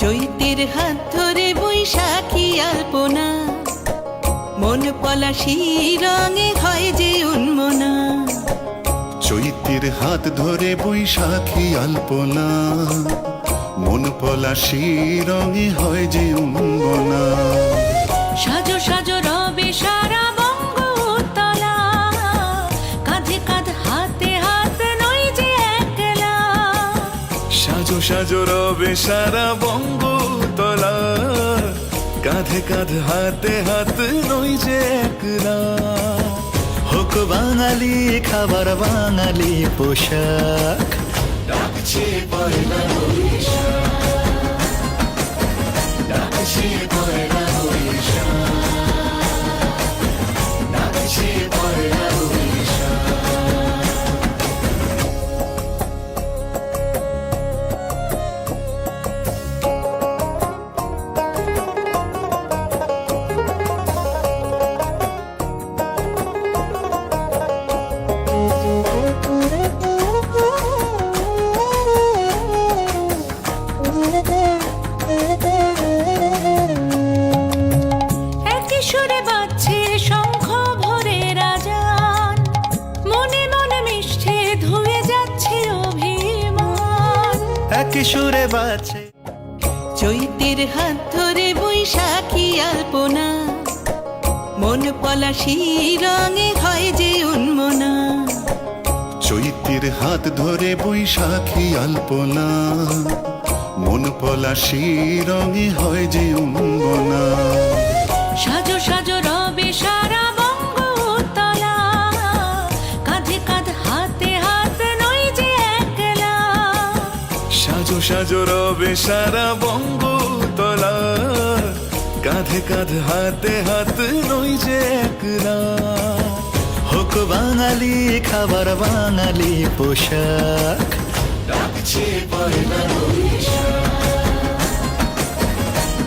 চৈতের হাত ধরে বৈশাখী আলপনা, মন পলাশী রঙে হয় যে উন্মনা। চৈতের হাত ধরে বৈশাখী আলপনা, মন পলাশী রঙে হয় যে উন্মনা। সাজো সাজো রবে সারা বঙ্গতলা, কাঁধে কাঁধ হাতে হাত নয় যে একলা। সাজো সাজো রবে সারা বঙ্গতলা, কাঁধে কাঁধ হাতে হাত নই যে একলা। হোক বাঙালি খাবার বাঙালি পোশাক, ডাকছে পয়লা বৈশাখ, ডাকছে পয়লা বৈশাখ, ডাকছে পয়লা বৈশাখ। একই সুরে বাজছে শঙ্খ ভরে রাজান, মনে মনে মিশছে ধুয়ে যাচ্ছে অভিমান। একই সুরে বাজছে চৈতের হাত ধরে বৈশাখী আলপনা, মন পলাশী রঙে হয় যে উন্মনা। চৈতের হাত ধরে বৈশাখী আলপনা, মন পলাশী রঙে হয় যে উন্মনা। সাজো সাজো রবে সারা বঙ্গতলা, কাঁধে কাঁধ হাতে হাত নয় যে একলা। সাজো সাজো রবে সারা বঙ্গতলা, কাঁধে কাঁধ হাতে হাত নই যে একলা। হোক বাঙালি খাবার বাঙালি পোশাক, ডাকছে পয়লা বৈশাখ,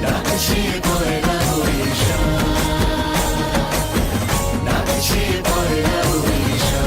ডাকছে পয়লা বৈশাখ, ডাকছে পয়লা বৈশাখ।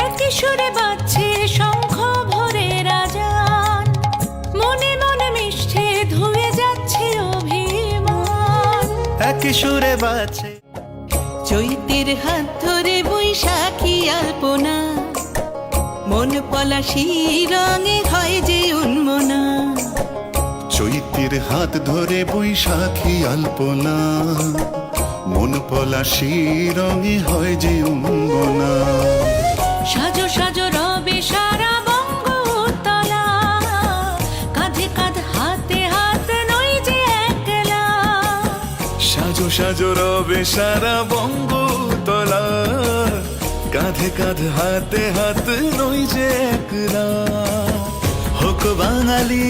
একই সুরে বাজছে শঙ্খ ভরে রাজান, মনে মনে মিশছে ধুয়ে যাচ্ছে অভিমান। একই সুরে বাজছে চৈতের হাত ধরে বৈশাখী আলপনা, মন পলাশী রঙে হয় যে উন্মনা। চৈতের হাত ধরে বৈশাখী আলপনা, মন পলাশী রঙে হয় যে উন্মনা। সাজো সাজো রবে সারা বঙ্গতলা, কাঁধে কাঁধ হাতে হাত নয় যে একলা। সাজো সাজো রবে সারা বঙ্গতলা, কাঁধে কাঁধ হাতে হাত নই যে একলা। হোক বাঙালি